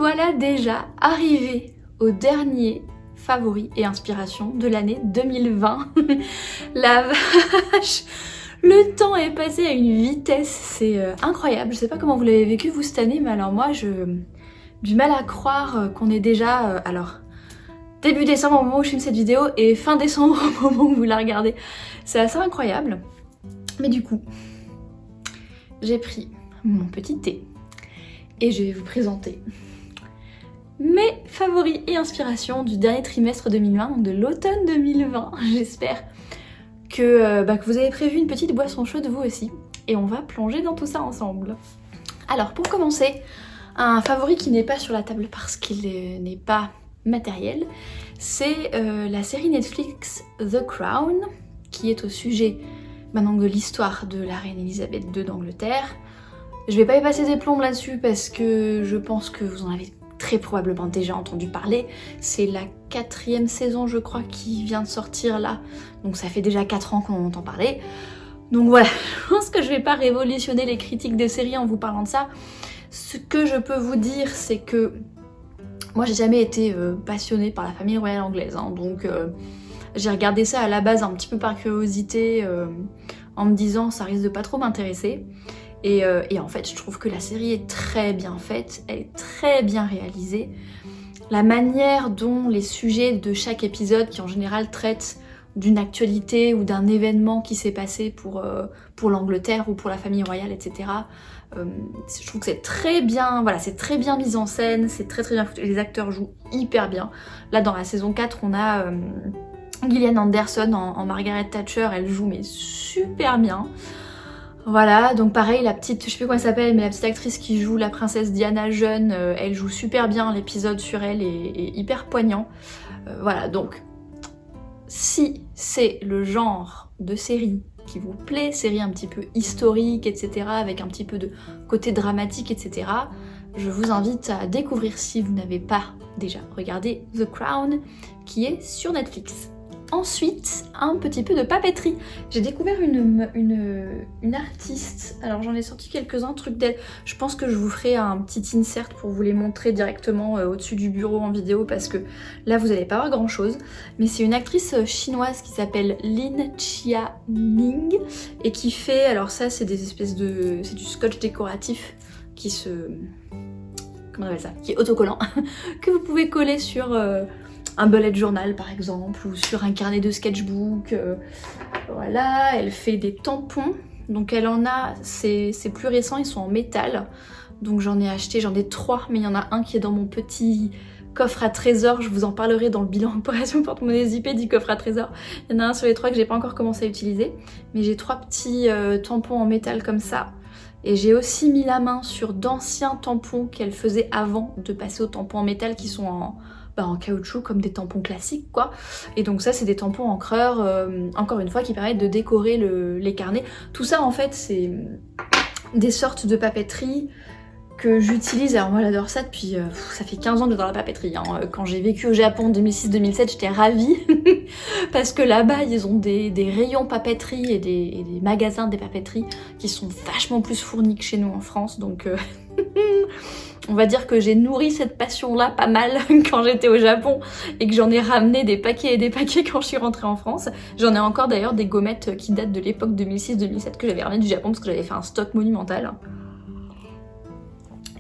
voilà déjà arrivés au dernier favori et inspiration de l'année 2020. La vache, le temps est passé à une vitesse, c'est incroyable. Je sais pas comment vous l'avez vécu vous cette année, mais alors moi du mal à croire qu'on est déjà alors début décembre au moment où je filme cette vidéo et fin décembre au moment où vous la regardez. C'est assez incroyable. Mais du coup, j'ai pris mon petit thé et je vais vous présenter mes favoris et inspirations du dernier trimestre 2020, donc de l'automne 2020. J'espère que vous avez prévu une petite boisson chaude vous aussi. Et on va plonger dans tout ça ensemble. Alors pour commencer, un favori qui n'est pas sur la table parce qu'il n'est pas matériel, c'est la série Netflix The Crown, qui est au sujet maintenant de l'histoire de la reine Elisabeth II d'Angleterre. Je vais pas y passer des plombs là-dessus parce que je pense que vous en avez très probablement déjà entendu parler. C'est la 4e saison je crois qui vient de sortir là, donc ça fait déjà 4 ans qu'on entend parler. Donc voilà, je pense que je vais pas révolutionner les critiques des séries en vous parlant de ça. Ce que je peux vous dire, c'est que moi j'ai jamais été passionnée par la famille royale anglaise, hein, donc j'ai regardé ça à la base un petit peu par curiosité en me disant ça risque de pas trop m'intéresser. Et en fait je trouve que la série est très bien faite, elle est très bien réalisée. La manière dont les sujets de chaque épisode, qui en général traitent d'une actualité ou d'un événement qui s'est passé pour l'Angleterre ou pour la famille royale, etc. Je trouve que c'est très bien, voilà, c'est très bien mis en scène, c'est très bien foutu, les acteurs jouent hyper bien. Là dans la saison 4 on a Gillian Anderson en Margaret Thatcher, elle joue mais super bien. Voilà, donc pareil, la petite, je sais plus comment elle s'appelle, mais la petite actrice qui joue la princesse Diana jeune, elle joue super bien, l'épisode sur elle est hyper poignant. Voilà, donc si c'est le genre de série qui vous plaît, série un petit peu historique, etc., avec un petit peu de côté dramatique, etc., je vous invite à découvrir si vous n'avez pas déjà regardé The Crown, qui est sur Netflix. Ensuite, un petit peu de papeterie. J'ai découvert une artiste, alors j'en ai sorti quelques-uns, trucs d'elle. Je pense que je vous ferai un petit insert pour vous les montrer directement au-dessus du bureau en vidéo parce que là vous n'allez pas voir grand-chose. Mais c'est une actrice chinoise qui s'appelle Lin Chia-ning et qui fait, alors ça c'est des espèces de... c'est du scotch décoratif qui se... comment on appelle ça, qui est autocollant, que vous pouvez coller sur... un bullet journal par exemple, ou sur un carnet de sketchbook. Voilà, elle fait des tampons. Donc elle en a, c'est plus récent, ils sont en métal. Donc j'en ai acheté, j'en ai 3, mais il y en a un qui est dans mon petit coffre à trésor. Je vous en parlerai dans le bilan opération porte-monnaie zippé du coffre à trésor. Il y en a un sur les 3 que j'ai pas encore commencé à utiliser. Mais j'ai 3 petits tampons en métal comme ça. Et j'ai aussi mis la main sur d'anciens tampons qu'elle faisait avant de passer aux tampons en métal qui sont en caoutchouc comme des tampons classiques quoi. Et donc ça c'est des tampons encreurs, encore une fois qui permettent de décorer les carnets. Tout ça en fait c'est des sortes de papeterie que j'utilise. Alors moi j'adore ça depuis, ça fait 15 ans que dans la papeterie. Hein. Quand j'ai vécu au Japon en 2006-2007 j'étais ravie parce que là-bas ils ont des rayons papeterie et des magasins des papeteries qui sont vachement plus fournis que chez nous en France. Donc on va dire que j'ai nourri cette passion-là pas mal quand j'étais au Japon et que j'en ai ramené des paquets et des paquets quand je suis rentrée en France. J'en ai encore d'ailleurs des gommettes qui datent de l'époque 2006-2007 que j'avais ramené du Japon parce que j'avais fait un stock monumental.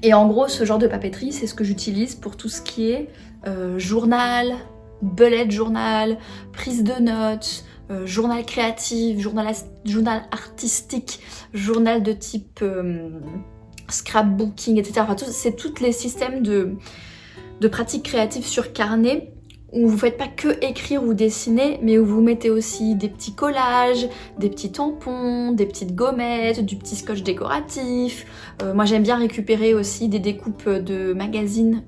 Et en gros, ce genre de papeterie, c'est ce que j'utilise pour tout ce qui est journal, bullet journal, prise de notes, journal créatif, journal artistique, journal de type... scrapbooking, etc. Enfin, c'est tous les systèmes de pratiques créatives sur carnet où vous faites pas que écrire ou dessiner, mais où vous mettez aussi des petits collages, des petits tampons, des petites gommettes, du petit scotch décoratif. Moi j'aime bien récupérer aussi des découpes de magazines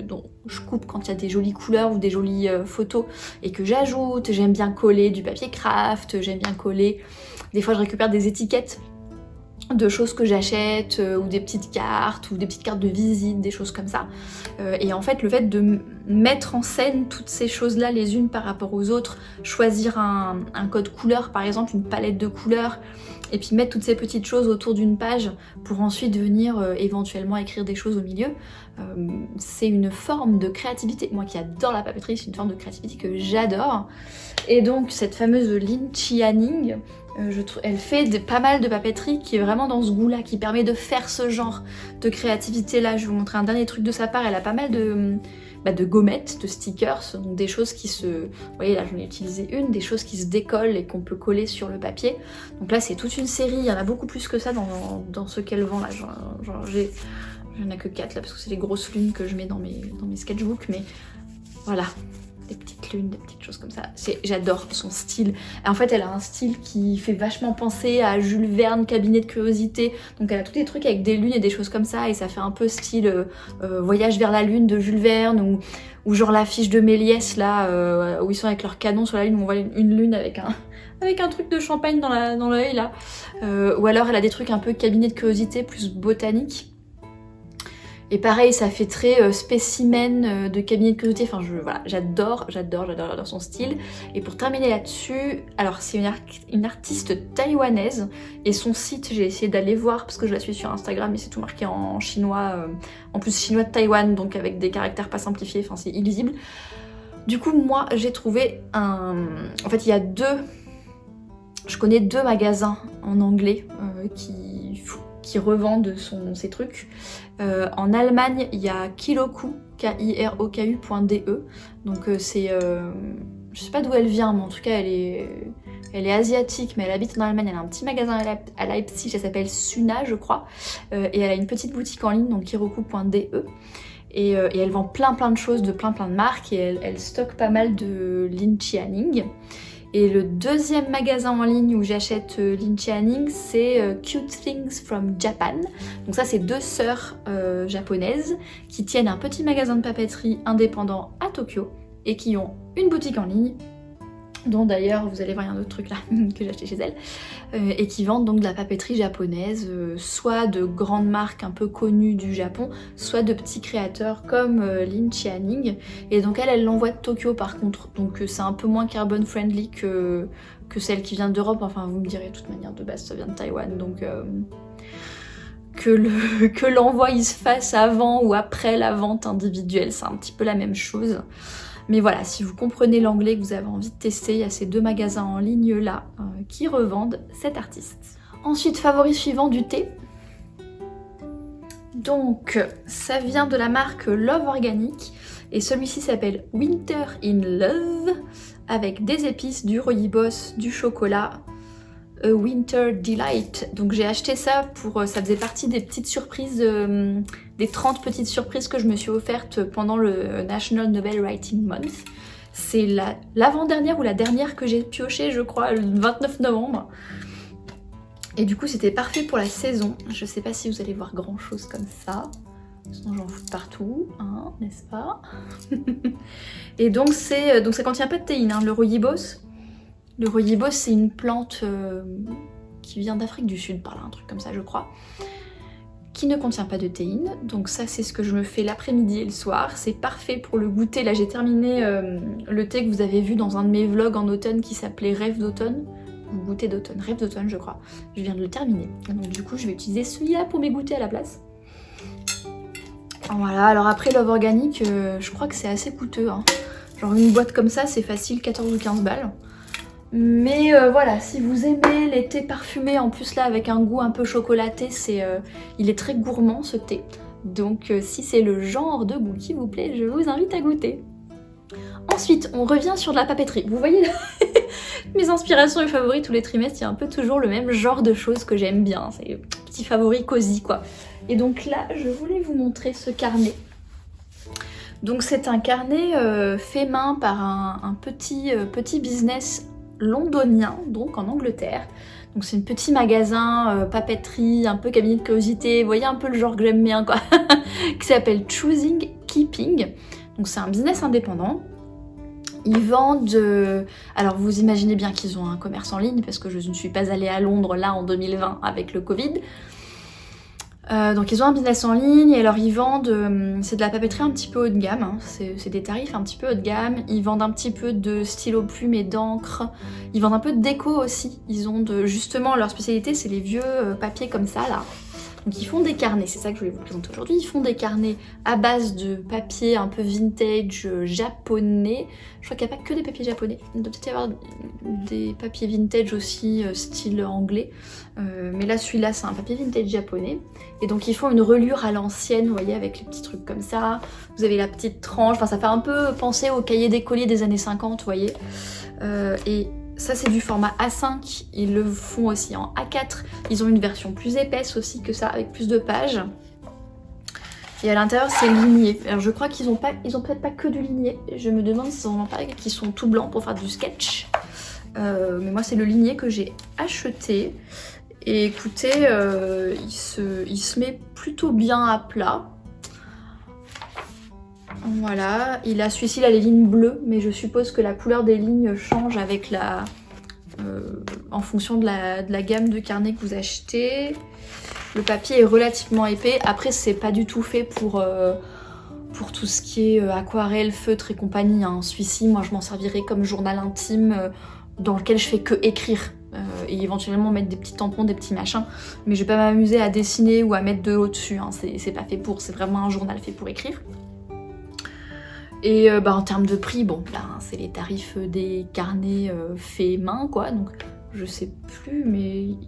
dont je coupe quand il y a des jolies couleurs ou des jolies photos et que j'ajoute. J'aime bien coller du papier craft, j'aime bien coller... Des fois je récupère des étiquettes de choses que j'achète ou des petites cartes ou des petites cartes de visite, des choses comme ça. Et en fait le fait de mettre en scène toutes ces choses-là les unes par rapport aux autres, choisir un code couleur par exemple, une palette de couleurs, et puis mettre toutes ces petites choses autour d'une page pour ensuite venir éventuellement écrire des choses au milieu, c'est une forme de créativité. Moi qui adore la papeterie, c'est une forme de créativité que j'adore. Et donc cette fameuse Lin Chianing, elle fait pas mal de papeterie qui est vraiment dans ce goût-là, qui permet de faire ce genre de créativité-là. Je vais vous montrer un dernier truc de sa part. Elle a pas mal de gommettes, de stickers, donc des choses qui se... Vous voyez là j'en ai utilisé une, des choses qui se décollent et qu'on peut coller sur le papier. Donc là c'est toute une série, il y en a beaucoup plus que ça dans ce qu'elle vend là. J'en ai que 4 là parce que c'est les grosses lunes que je mets dans mes sketchbooks, mais voilà. Des petites lunes, des petites choses comme ça. J'adore son style. En fait, elle a un style qui fait vachement penser à Jules Verne, Cabinet de curiosité. Donc elle a tous les trucs avec des lunes et des choses comme ça, et ça fait un peu style Voyage vers la lune de Jules Verne, ou genre l'affiche de Méliès là, où ils sont avec leur canon sur la lune, où on voit une lune avec un truc de champagne dans l'œil là. Ou alors elle a des trucs un peu Cabinet de curiosité plus botanique. Et pareil, ça fait très spécimen de cabinet de curiosité. Enfin, voilà, j'adore son style. Et pour terminer là-dessus, alors c'est une artiste taïwanaise. Et son site, j'ai essayé d'aller voir parce que je la suis sur Instagram et c'est tout marqué en chinois. En plus, chinois de Taïwan, donc avec des caractères pas simplifiés. Enfin, c'est illisible. Du coup, moi, j'ai trouvé un... En fait, il y a je connais 2 magasins en anglais qui revendent ses trucs. En Allemagne, il y a Kiroku, Kiroku.de. Donc c'est... je sais pas d'où elle vient, mais en tout cas elle est asiatique, mais elle habite en Allemagne. Elle a un petit magasin à Leipzig, elle s'appelle Suna je crois. Et elle a une petite boutique en ligne, donc Kiroku.de. Et elle vend plein de choses de plein de marques, et elle stocke pas mal de Lin Chianing. Et le deuxième magasin en ligne où j'achète Lin Chianing, c'est Cute Things from Japan. Donc ça, c'est 2 sœurs japonaises qui tiennent un petit magasin de papeterie indépendant à Tokyo et qui ont une boutique en ligne, dont d'ailleurs vous allez voir, il y a un autre truc là que j'ai acheté chez elles, et qui vendent donc de la papeterie japonaise, soit de grandes marques un peu connues du Japon, soit de petits créateurs comme Lin Chianing. Et donc elle l'envoie de Tokyo par contre, donc c'est un peu moins carbon friendly que celle qui vient d'Europe. Enfin vous me direz, de toute manière de base ça vient de Taïwan, donc que l'envoi il se fasse avant ou après la vente individuelle, c'est un petit peu la même chose. Mais voilà, si vous comprenez l'anglais, que vous avez envie de tester, il y a ces 2 magasins en ligne là qui revendent cet artiste. Ensuite, favori suivant du thé. Donc, ça vient de la marque Love Organic et celui-ci s'appelle Winter in Love avec des épices, du rooibos, du chocolat, A Winter Delight. Donc j'ai acheté ça ça faisait partie des petites surprises, des 30 petites surprises que je me suis offertes pendant le National Novel Writing Month. C'est l'avant-dernière ou la dernière que j'ai pioché, je crois, le 29 novembre. Et du coup c'était parfait pour la saison. Je sais pas si vous allez voir grand chose comme ça. Sinon j'en fous partout, hein, n'est-ce pas? Et donc ça contient pas de théine, hein, le rooibos. Le rooibos, c'est une plante qui vient d'Afrique du Sud, par là, un truc comme ça, je crois, qui ne contient pas de théine. Donc ça, c'est ce que je me fais l'après-midi et le soir. C'est parfait pour le goûter. Là, j'ai terminé le thé que vous avez vu dans un de mes vlogs en automne qui s'appelait Rêve d'automne. Ou goûter d'automne, Rêve d'automne, je crois. Je viens de le terminer. Donc du coup, je vais utiliser celui-là pour mes goûters à la place. Voilà, alors après, Love Organic, je crois que c'est assez coûteux, hein. Genre une boîte comme ça, c'est facile, 14 ou 15 balles. Mais voilà, si vous aimez les thés parfumés, en plus là avec un goût un peu chocolaté, il est très gourmand ce thé. Donc si c'est le genre de goût qui vous plaît, je vous invite à goûter. Ensuite, on revient sur de la papeterie. Vous voyez mes inspirations et favoris tous les trimestres, il y a un peu toujours le même genre de choses que j'aime bien. C'est petit favori cosy quoi. Et donc là, je voulais vous montrer ce carnet. Donc c'est un carnet fait main par un petit business londonien, donc en Angleterre. Donc c'est un petit magasin papeterie, un peu cabinet de curiosité, vous voyez un peu le genre que j'aime bien quoi, qui s'appelle Choosing Keeping. Donc c'est un business indépendant. Ils vendent... alors vous imaginez bien qu'ils ont un commerce en ligne parce que je ne suis pas allée à Londres là en 2020 avec le Covid. Donc ils ont un business en ligne et alors ils vendent, c'est de la papeterie un petit peu haut de gamme, hein. C'est des tarifs un petit peu haut de gamme, ils vendent un petit peu de stylo plume et d'encre, ils vendent un peu de déco aussi, ils ont justement leur spécialité c'est les vieux papiers comme ça là. Donc ils font des carnets, c'est ça que je voulais vous présenter aujourd'hui, ils font des carnets à base de papier un peu vintage japonais. Je crois qu'il n'y a pas que des papiers japonais, il doit peut-être y avoir des papiers vintage aussi style anglais. Mais là celui-là c'est un papier vintage japonais. Et donc ils font une reliure à l'ancienne, vous voyez, avec les petits trucs comme ça. Vous avez la petite tranche, enfin ça fait un peu penser au cahier d'écolier des années 50, vous voyez. Et ça c'est du format A5, ils le font aussi en A4. Ils ont une version plus épaisse aussi que ça, avec plus de pages. Et à l'intérieur c'est ligné. Alors je crois qu'ils ont peut-être pas que du ligné. Je me demande si on en parle qu'ils sont tout blancs pour faire du sketch. Mais moi c'est le ligné que j'ai acheté. Et écoutez, il se met plutôt bien à plat. Voilà, celui-ci il a les lignes bleues, mais je suppose que la couleur des lignes change avec en fonction de la gamme de carnet que vous achetez. Le papier est relativement épais. Après, c'est pas du tout fait pour tout ce qui est aquarelle, feutre et compagnie, hein. Celui-ci, moi je m'en servirais comme journal intime dans lequel je fais que écrire. Et éventuellement mettre des petits tampons, des petits machins, mais je vais pas m'amuser à dessiner ou à mettre de l'eau dessus, hein. C'est pas fait pour, c'est vraiment un journal fait pour écrire. Et en termes de prix, bon là c'est les tarifs des carnets faits main quoi, donc je sais plus mais il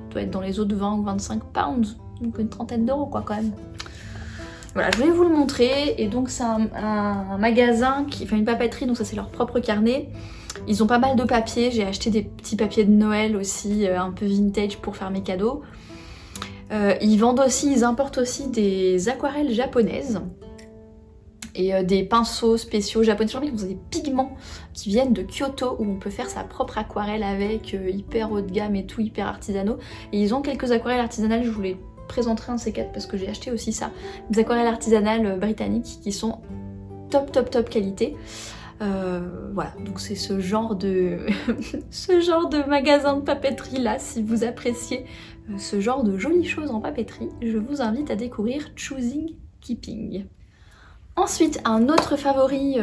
doit être dans les eaux de 20 ou 25 pounds, donc une trentaine d'euros quoi quand même. Voilà, je vais vous le montrer, et donc c'est un magasin qui fait une papeterie, donc ça c'est leur propre carnet. Ils ont pas mal de papiers, j'ai acheté des petits papiers de Noël aussi, un peu vintage pour faire mes cadeaux. Ils vendent aussi, ils importent aussi des aquarelles japonaises. Et des pinceaux spéciaux japonais, genre ils ont des pigments qui viennent de Kyoto où on peut faire sa propre aquarelle avec, hyper haut de gamme et tout, hyper artisanaux. Et ils ont quelques aquarelles artisanales, je vous les présenterai un de ces quatre parce que j'ai acheté aussi ça. Des aquarelles artisanales britanniques qui sont top qualité. Voilà, donc c'est ce genre de ce genre de magasin de papeterie là, si vous appréciez ce genre de jolies choses en papeterie, je vous invite à découvrir Choosing Keeping. Ensuite, un autre favori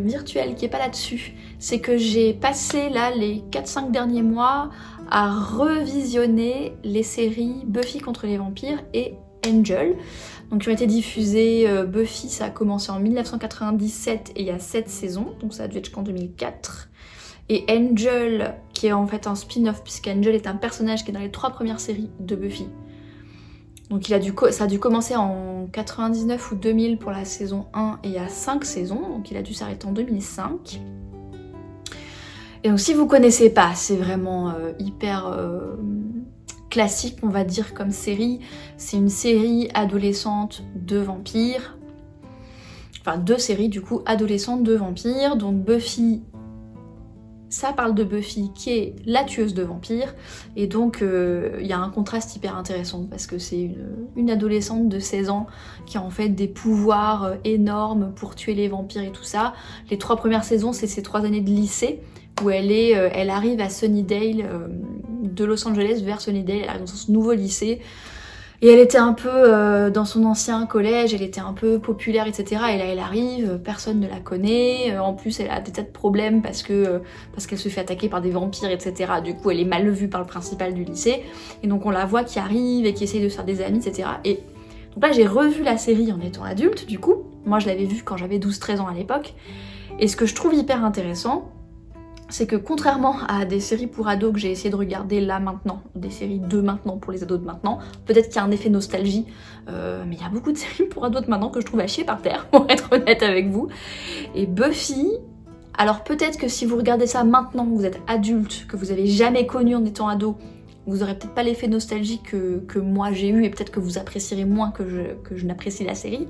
virtuel qui est pas là-dessus, c'est que j'ai passé là les 4-5 derniers mois à revisionner les séries Buffy contre les vampires et Angel. Donc qui ont été diffusées, Buffy ça a commencé en 1997 et il y a 7 saisons, donc ça a dû être jusqu'en 2004. Et Angel, qui est en fait un spin-off, puisqu'Angel est un personnage qui est dans les 3 premières séries de Buffy. Donc ça a dû commencer en 99 ou 2000 pour la saison 1 et il y a 5 saisons, donc il a dû s'arrêter en 2005. Et donc si vous connaissez pas, c'est vraiment hyper classique on va dire comme série. C'est une série adolescente de vampires. Enfin 2 séries du coup adolescentes de vampires. Donc Buffy, ça parle de Buffy qui est la tueuse de vampires, et donc il y a un contraste hyper intéressant parce que c'est une adolescente de 16 ans qui a en fait des pouvoirs énormes pour tuer les vampires et tout ça. Les 3 premières saisons c'est ses 3 années de lycée où elle arrive à Sunnydale, de Los Angeles vers Sunnydale, elle arrive dans son nouveau lycée. Et elle était un peu dans son ancien collège, elle était un peu populaire, etc. Et là elle arrive, personne ne la connaît, en plus elle a des tas de problèmes parce qu'elle se fait attaquer par des vampires, etc. Du coup elle est mal vue par le principal du lycée. Et donc on la voit qui arrive et qui essaye de se faire des amis, etc. Et donc là j'ai revu la série en étant adulte du coup. Moi je l'avais vue quand j'avais 12-13 ans à l'époque. Et ce que je trouve hyper intéressant, c'est que contrairement à des séries pour ados que j'ai essayé de regarder là maintenant, des séries de maintenant pour les ados de maintenant, peut-être qu'il y a un effet nostalgie, mais il y a beaucoup de séries pour ados de maintenant que je trouve à chier par terre, pour être honnête avec vous. Et Buffy, alors peut-être que si vous regardez ça maintenant, que vous êtes adulte, que vous avez jamais connu en étant ado, vous aurez peut-être pas l'effet nostalgie que moi j'ai eu, et peut-être que vous apprécierez moins que je n'apprécie la série,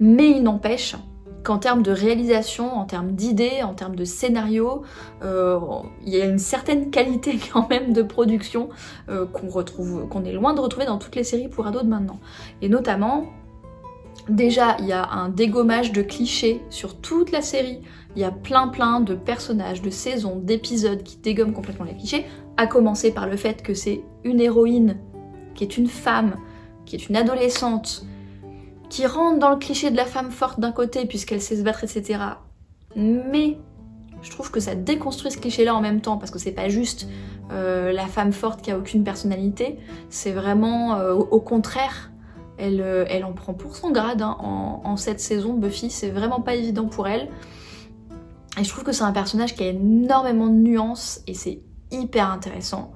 mais il n'empêche qu'en termes de réalisation, en termes d'idées, en termes de scénario, il y a une certaine qualité quand même de production qu'on est loin de retrouver dans toutes les séries pour ados de maintenant. Et notamment, déjà il y a un dégommage de clichés sur toute la série, il y a plein de personnages, de saisons, d'épisodes qui dégomment complètement les clichés, à commencer par le fait que c'est une héroïne qui est une femme, qui est une adolescente, qui rentre dans le cliché de la femme forte d'un côté puisqu'elle sait se battre, etc. Mais je trouve que ça déconstruit ce cliché-là en même temps, parce que c'est pas juste la femme forte qui a aucune personnalité, c'est vraiment au contraire, elle en prend pour son grade hein, en cette saison. Buffy, c'est vraiment pas évident pour elle. Et je trouve que c'est un personnage qui a énormément de nuances et c'est hyper intéressant.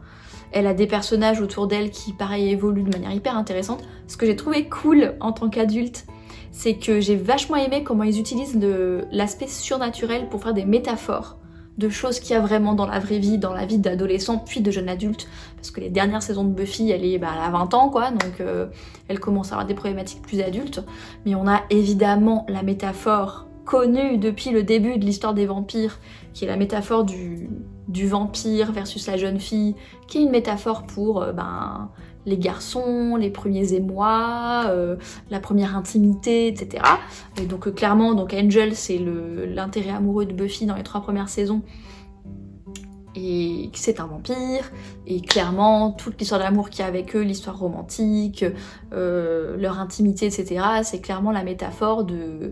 Elle a des personnages autour d'elle qui, pareil, évoluent de manière hyper intéressante. Ce que j'ai trouvé cool en tant qu'adulte, c'est que j'ai vachement aimé comment ils utilisent l'aspect surnaturel pour faire des métaphores de choses qu'il y a vraiment dans la vraie vie, dans la vie d'adolescent puis de jeune adulte. Parce que les dernières saisons de Buffy, elle a 20 ans quoi, donc elle commence à avoir des problématiques plus adultes. Mais on a évidemment la métaphore connue depuis le début de l'histoire des vampires, qui est la métaphore du vampire versus la jeune fille, qui est une métaphore pour les garçons, les premiers émois, la première intimité, etc. Et donc clairement, Angel, c'est l'intérêt amoureux de Buffy dans les 3 premières saisons, et c'est un vampire, et clairement, toute l'histoire d'amour qu'il y a avec eux, l'histoire romantique, leur intimité, etc., c'est clairement la métaphore de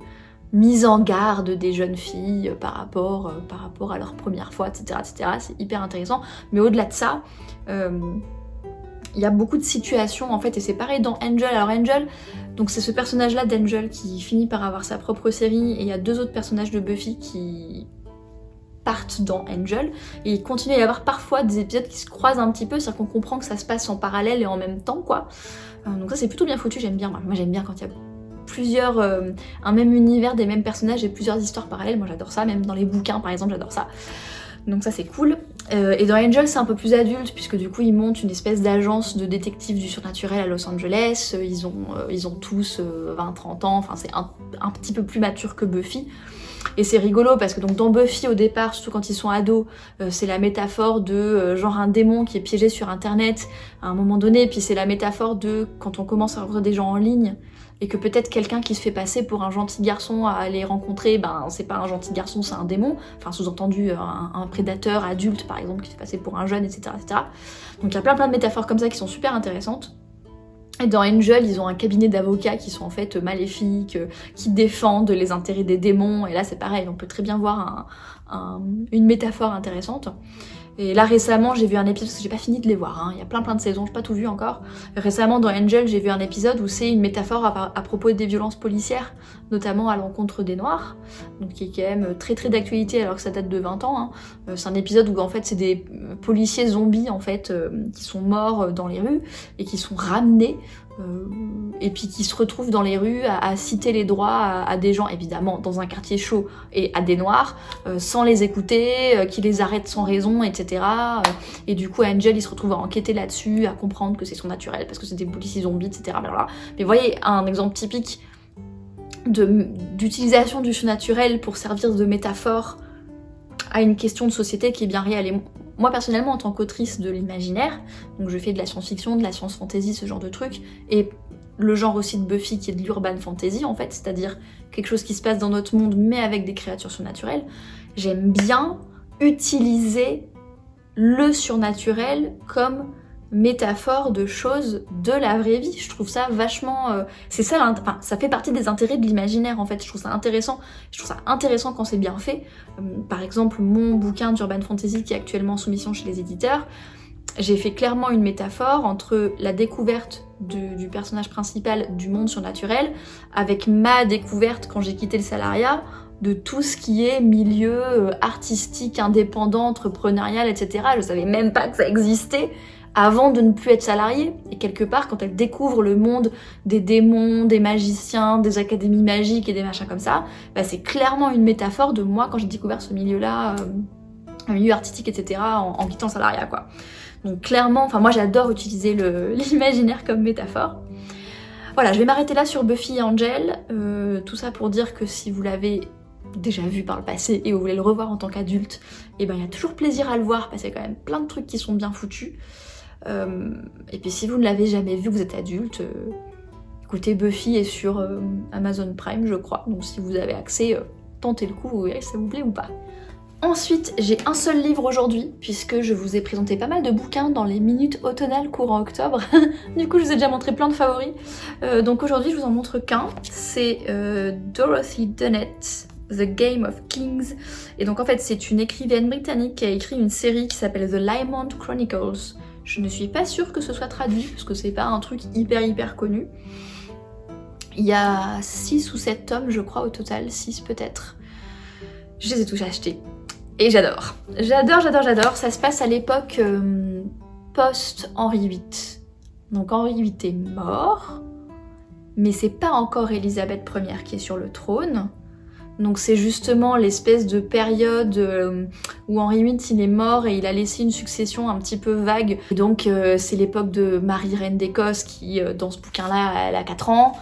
mise en garde des jeunes filles par rapport à leur première fois, etc., etc. C'est hyper intéressant. Mais au-delà de ça, il y a beaucoup de situations en fait, et c'est pareil dans Angel. Alors Angel, donc c'est ce personnage-là d'Angel qui finit par avoir sa propre série, et il y a 2 autres personnages de Buffy qui partent dans Angel, et il continue à y avoir parfois des épisodes qui se croisent un petit peu, c'est-à-dire qu'on comprend que ça se passe en parallèle et en même temps, quoi. Donc ça c'est plutôt bien foutu, j'aime bien. Moi j'aime bien quand il y a plusieurs, un même univers, des mêmes personnages et plusieurs histoires parallèles, moi j'adore ça, même dans les bouquins par exemple, j'adore ça. Donc ça c'est cool. Et dans Angel c'est un peu plus adulte, puisque du coup ils montent une espèce d'agence de détectives du surnaturel à Los Angeles, ils ont tous 20-30 ans, enfin c'est un petit peu plus mature que Buffy. Et c'est rigolo parce que donc dans Buffy au départ, surtout quand ils sont ados, c'est la métaphore de genre un démon qui est piégé sur internet à un moment donné, puis c'est la métaphore de quand on commence à rencontrer des gens en ligne, et que peut-être quelqu'un qui se fait passer pour un gentil garçon à aller rencontrer, c'est pas un gentil garçon, c'est un démon, enfin sous-entendu un prédateur adulte par exemple qui se fait passer pour un jeune, etc., etc. Donc il y a plein de métaphores comme ça qui sont super intéressantes. Et dans Angel, ils ont un cabinet d'avocats qui sont en fait maléfiques, qui défendent les intérêts des démons, et là c'est pareil, on peut très bien voir une métaphore intéressante. Et là récemment j'ai vu un épisode, parce que j'ai pas fini de les voir, hein. Il y a plein de saisons, j'ai pas tout vu encore. Récemment dans Angel j'ai vu un épisode où c'est une métaphore à propos des violences policières, notamment à l'encontre des Noirs, donc qui est quand même très d'actualité alors que ça date de 20 ans. Hein. C'est un épisode où en fait c'est des policiers zombies en fait qui sont morts dans les rues et qui sont ramenés et puis qui se retrouvent dans les rues à citer les droits à des gens, évidemment dans un quartier chaud, et à des Noirs, sans les écouter, qui les arrêtent sans raison, etc. Et du coup Angel il se retrouve à enquêter là-dessus, à comprendre que c'est son naturel, parce que c'est des policiers zombies, etc. Blablabla. Mais vous voyez, un exemple typique d'utilisation du surnaturel pour servir de métaphore à une question de société qui est bien réelle. Et moi personnellement en tant qu'autrice de l'imaginaire, donc je fais de la science-fiction, de la science-fantasy, ce genre de trucs, et le genre aussi de Buffy qui est de l'urban fantasy en fait, c'est-à-dire quelque chose qui se passe dans notre monde mais avec des créatures surnaturelles, j'aime bien utiliser le surnaturel comme métaphore de choses de la vraie vie. Je trouve ça vachement... c'est ça, ça fait partie des intérêts de l'imaginaire en fait, je trouve ça intéressant. Je trouve ça intéressant quand c'est bien fait. Par exemple, mon bouquin d'urban fantasy qui est actuellement en soumission chez les éditeurs, j'ai fait clairement une métaphore entre la découverte du personnage principal du monde surnaturel avec ma découverte quand j'ai quitté le salariat de tout ce qui est milieu artistique, indépendant, entrepreneurial, etc. Je savais même pas que ça existait avant de ne plus être salariée. Et quelque part, quand elle découvre le monde des démons, des magiciens, des académies magiques et des machins comme ça, c'est clairement une métaphore de moi quand j'ai découvert ce milieu-là, un milieu artistique, etc. en quittant le salariat, quoi. Donc clairement, moi j'adore utiliser l'imaginaire comme métaphore. Voilà, je vais m'arrêter là sur Buffy et Angel. Tout ça pour dire que si vous l'avez déjà vu par le passé et vous voulez le revoir en tant qu'adulte, il y a toujours plaisir à le voir parce qu'il y a quand même plein de trucs qui sont bien foutus. Et puis si vous ne l'avez jamais vu, vous êtes adulte, écoutez, Buffy est sur Amazon Prime je crois, donc si vous avez accès, tentez le coup, vous verrez si ça vous plaît ou pas. Ensuite, j'ai un seul livre aujourd'hui, puisque je vous ai présenté pas mal de bouquins dans les minutes automnales courant octobre. Du coup, je vous ai déjà montré plein de favoris. Donc aujourd'hui, je vous en montre qu'un. C'est Dorothy Dunnett, The Game of Kings. Et donc en fait, c'est une écrivaine britannique qui a écrit une série qui s'appelle The Lymond Chronicles. Je ne suis pas sûre que ce soit traduit, parce que c'est pas un truc hyper connu. Il y a 6 ou 7 tomes, je crois, au total, 6 peut-être. Je les ai tous achetés. Et j'adore. J'adore. Ça se passe à l'époque post-Henri VIII. Donc Henri VIII est mort, mais c'est pas encore Élisabeth Ier qui est sur le trône. Donc c'est justement l'espèce de période où Henri VIII il est mort et il a laissé une succession un petit peu vague. Et donc c'est l'époque de Marie reine d'Écosse qui, dans ce bouquin-là, elle a 4 ans.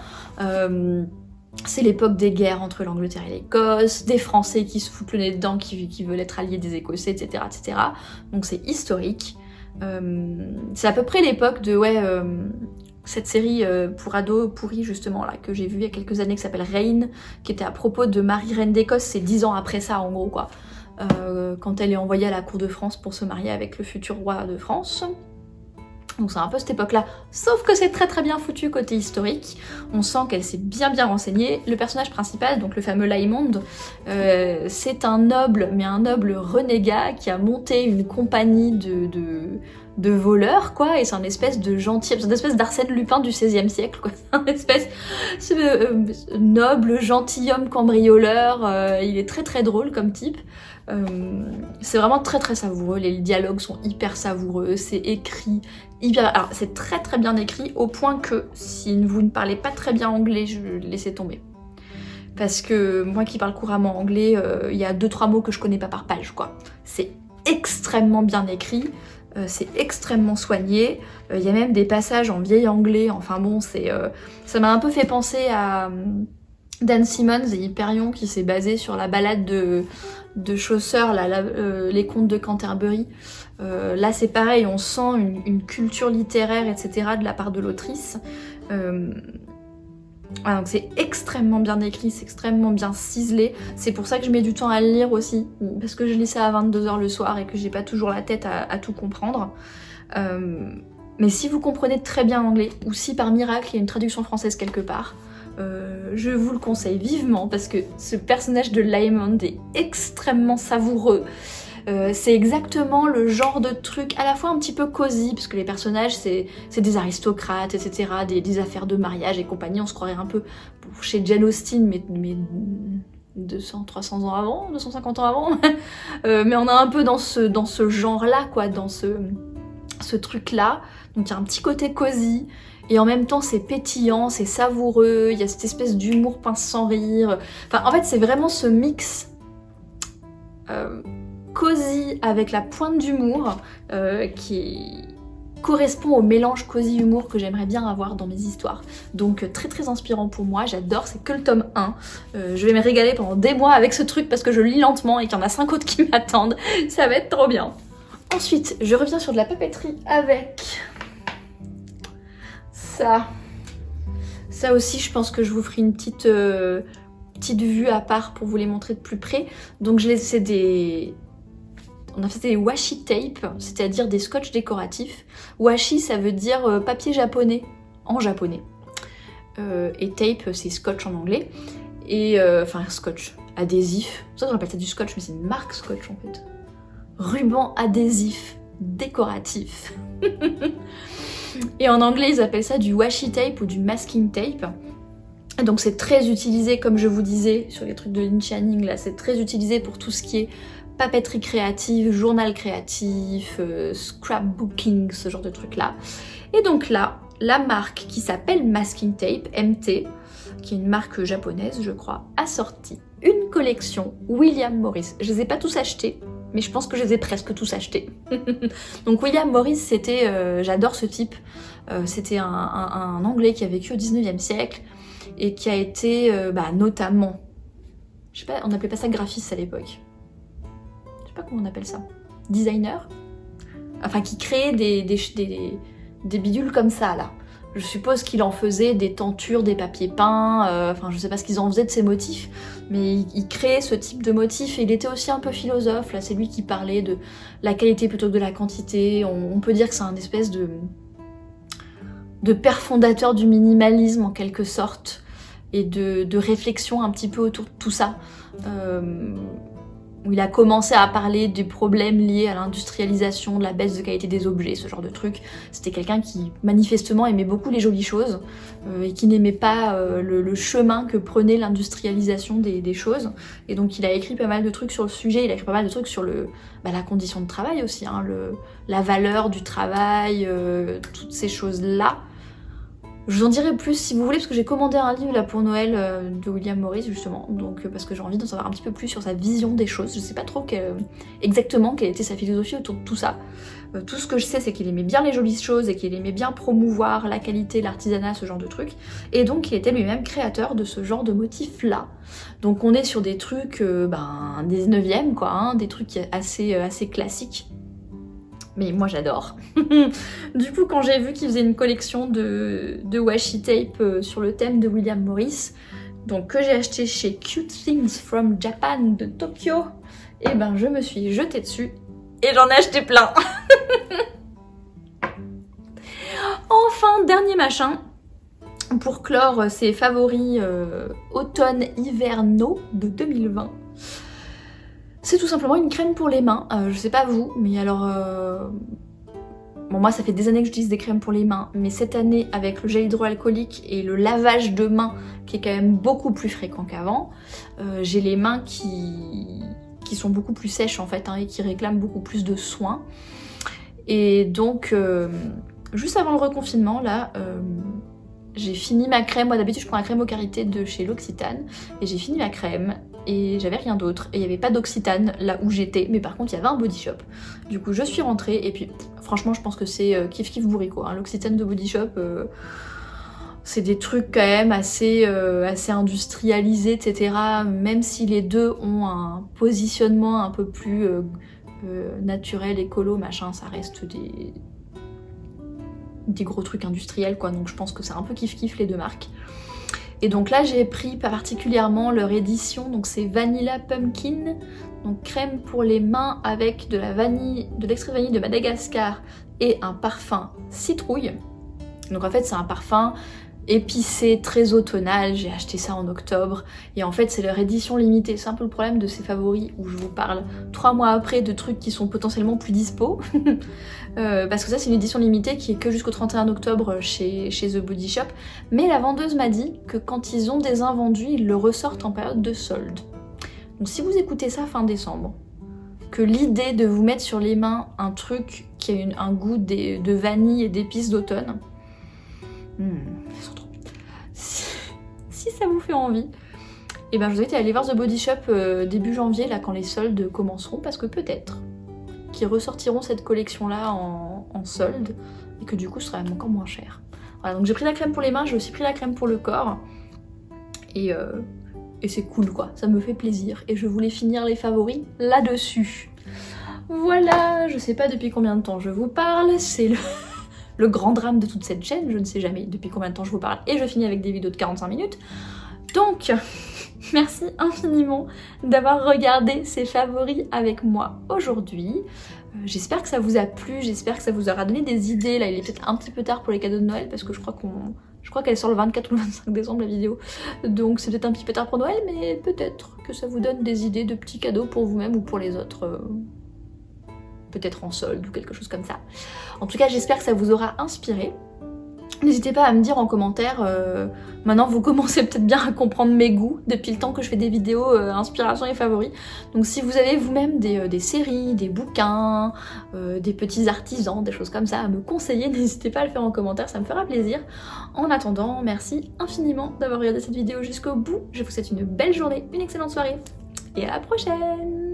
C'est l'époque des guerres entre l'Angleterre et l'Écosse, des Français qui se foutent le nez dedans, qui veulent être alliés des Écossais, etc. Donc c'est historique. C'est à peu près l'époque de cette série pour ados pourrie justement là que j'ai vue il y a quelques années qui s'appelle Reign, qui était à propos de Marie reine d'Écosse. C'est 10 ans après ça en gros quoi, quand elle est envoyée à la cour de France pour se marier avec le futur roi de France. Donc c'est un peu cette époque-là, sauf que c'est très bien foutu côté historique. On sent qu'elle s'est bien renseignée. Le personnage principal, donc le fameux Lymond, c'est un noble, mais un noble renégat qui a monté une compagnie de voleurs, quoi, et c'est un espèce de gentil, c'est une espèce d'Arsène Lupin du XVIe siècle, quoi. C'est un espèce noble, gentilhomme cambrioleur, il est très drôle comme type. C'est vraiment très savoureux, les dialogues sont hyper savoureux, c'est écrit hyper... Alors c'est très bien écrit au point que si vous ne parlez pas très bien anglais, je laissez tomber. Parce que moi qui parle couramment anglais, il y a 2-3 mots que je connais pas par page quoi. C'est extrêmement bien écrit, c'est extrêmement soigné, il y a même des passages en vieil anglais, enfin bon, ça m'a un peu fait penser à... Dan Simmons et Hyperion qui s'est basé sur la balade de Chaucer, les contes de Canterbury. Là c'est pareil, on sent une culture littéraire, etc. de la part de l'autrice. Voilà, donc c'est extrêmement bien écrit, c'est extrêmement bien ciselé. C'est pour ça que je mets du temps à le lire aussi, parce que je lis ça à 22 h le soir et que j'ai pas toujours la tête à tout comprendre. Mais si vous comprenez très bien l'anglais, ou si par miracle il y a une traduction française quelque part, je vous le conseille vivement parce que ce personnage de Lymond est extrêmement savoureux. C'est exactement le genre de truc à la fois un petit peu cosy, parce que les personnages c'est des aristocrates, etc., des affaires de mariage et compagnie, on se croirait un peu chez Jane Austen, mais 200, 300 ans avant, 250 ans avant. Mais on est un peu dans ce genre-là, quoi, dans ce truc-là. Donc il y a un petit côté cosy. Et en même temps, c'est pétillant, c'est savoureux, il y a cette espèce d'humour pince sans rire. Enfin, en fait, c'est vraiment ce mix cosy avec la pointe d'humour qui correspond au mélange cosy-humour que j'aimerais bien avoir dans mes histoires. Donc très inspirant pour moi, j'adore, c'est que le tome 1. Je vais me régaler pendant des mois avec ce truc parce que je lis lentement et qu'il y en a 5 autres qui m'attendent. Ça va être trop bien. Ensuite, je reviens sur de la papeterie avec... Ça aussi, je pense que je vous ferai une petite vue à part pour vous les montrer de plus près. Donc c'est des... On a fait des washi tape, c'est-à-dire des scotch décoratifs. Washi, ça veut dire papier japonais, en japonais. Et tape, c'est scotch en anglais. Et enfin, scotch, adhésif. C'est pour ça qu'on appelle ça du scotch, mais c'est une marque scotch en fait. Ruban adhésif décoratif. Et en anglais, ils appellent ça du washi tape ou du masking tape. Donc c'est très utilisé, comme je vous disais, sur les trucs de Lin Channing, là, c'est très utilisé pour tout ce qui est papeterie créative, journal créatif, scrapbooking, ce genre de trucs-là. Et donc là, la marque qui s'appelle Masking Tape, MT, qui est une marque japonaise, je crois, a sorti une collection William Morris. Je les ai pas tous achetés, mais je pense que je les ai presque tous achetés. Donc William Morris, c'était, j'adore ce type, c'était un Anglais qui a vécu au 19e siècle et qui a été notamment, je sais pas, on appelait pas ça graphiste à l'époque. Je sais pas comment on appelle ça. Designer. Enfin, qui créait des bidules comme ça, là. Je suppose qu'il en faisait des tentures, des papiers peints, enfin je sais pas ce qu'ils en faisaient de ces motifs, mais il créait ce type de motifs et il était aussi un peu philosophe. Là c'est lui qui parlait de la qualité plutôt que de la quantité. On peut dire que c'est un espèce de père fondateur du minimalisme en quelque sorte, et de réflexion un petit peu autour de tout ça. Où il a commencé à parler des problèmes liés à l'industrialisation, de la baisse de qualité des objets, ce genre de trucs. C'était quelqu'un qui manifestement aimait beaucoup les jolies choses et qui n'aimait pas le chemin que prenait l'industrialisation des choses. Et donc il a écrit pas mal de trucs sur le sujet, il a écrit pas mal de trucs sur la condition de travail aussi, hein, la valeur du travail, toutes ces choses-là. Je vous en dirai plus si vous voulez, parce que j'ai commandé un livre là pour Noël de William Morris justement, donc parce que j'ai envie d'en savoir un petit peu plus sur sa vision des choses. Je sais pas trop exactement quelle était sa philosophie autour de tout ça. Tout ce que je sais, c'est qu'il aimait bien les jolies choses et qu'il aimait bien promouvoir la qualité, l'artisanat, ce genre de trucs. Et donc il était lui-même créateur de ce genre de motifs là. Donc on est sur des trucs 19e quoi, hein, des trucs assez classiques. Mais moi j'adore. Du coup quand j'ai vu qu'ils faisaient une collection de washi tape sur le thème de William Morris, donc que j'ai acheté chez Cute Things from Japan de Tokyo, et ben je me suis jetée dessus et j'en ai acheté plein. Enfin, dernier machin, pour clore ces favoris automne-hivernaux de 2020. C'est tout simplement une crème pour les mains, je sais pas vous, mais alors... Bon moi ça fait des années que j'utilise des crèmes pour les mains, mais cette année avec le gel hydroalcoolique et le lavage de mains qui est quand même beaucoup plus fréquent qu'avant, j'ai les mains qui sont beaucoup plus sèches en fait, hein, et qui réclament beaucoup plus de soins. Et donc juste avant le reconfinement là, j'ai fini ma crème. Moi d'habitude je prends la crème au karité de chez L'Occitane, et j'ai fini ma crème et j'avais rien d'autre, et il n'y avait pas d'Occitane là où j'étais, mais par contre il y avait un Body Shop. Du coup je suis rentrée et puis franchement je pense que c'est kiff kiff bourricot, hein. L'Occitane de Body Shop, c'est des trucs quand même assez industrialisés, etc. Même si les deux ont un positionnement un peu plus naturel, écolo, machin, ça reste des gros trucs industriels quoi, donc je pense que c'est un peu kiff kiff les deux marques. Et donc là j'ai pris particulièrement leur édition, donc c'est Vanilla Pumpkin, donc crème pour les mains avec de l'extrait de vanille de Madagascar et un parfum citrouille. Donc en fait c'est un parfum épicé, très automnal, j'ai acheté ça en octobre, et en fait c'est leur édition limitée. C'est un peu le problème de ces favoris où je vous parle 3 mois après de trucs qui sont potentiellement plus dispo. Parce que ça c'est une édition limitée qui est que jusqu'au 31 octobre chez The Body Shop, mais la vendeuse m'a dit que quand ils ont des invendus, ils le ressortent en période de solde. Donc si vous écoutez ça fin décembre, que l'idée de vous mettre sur les mains un truc qui a un goût de vanille et d'épices d'automne, si ça vous fait envie, et ben je vous invite à aller voir The Body Shop début janvier là quand les soldes commenceront, parce que peut-être qu'ils ressortiront cette collection là en solde et que du coup ce sera encore moins cher. Voilà, donc j'ai pris la crème pour les mains, j'ai aussi pris la crème pour le corps, et c'est cool quoi, ça me fait plaisir et je voulais finir les favoris là-dessus. Voilà, je sais pas depuis combien de temps je vous parle, c'est le grand drame de toute cette chaîne, je ne sais jamais depuis combien de temps je vous parle, et je finis avec des vidéos de 45 minutes. Donc, merci infiniment d'avoir regardé ces favoris avec moi aujourd'hui. J'espère que ça vous a plu, j'espère que ça vous aura donné des idées. Là, il est peut-être un petit peu tard pour les cadeaux de Noël, parce que je crois qu'elle sort le 24 ou le 25 décembre la vidéo. Donc c'est peut-être un petit peu tard pour Noël, mais peut-être que ça vous donne des idées de petits cadeaux pour vous-même ou pour les autres. Peut-être en solde ou quelque chose comme ça. En tout cas, j'espère que ça vous aura inspiré. N'hésitez pas à me dire en commentaire, maintenant vous commencez peut-être bien à comprendre mes goûts depuis le temps que je fais des vidéos inspiration et favoris. Donc si vous avez vous-même des séries, des bouquins, des petits artisans, des choses comme ça à me conseiller, n'hésitez pas à le faire en commentaire, ça me fera plaisir. En attendant, merci infiniment d'avoir regardé cette vidéo jusqu'au bout. Je vous souhaite une belle journée, une excellente soirée et à la prochaine!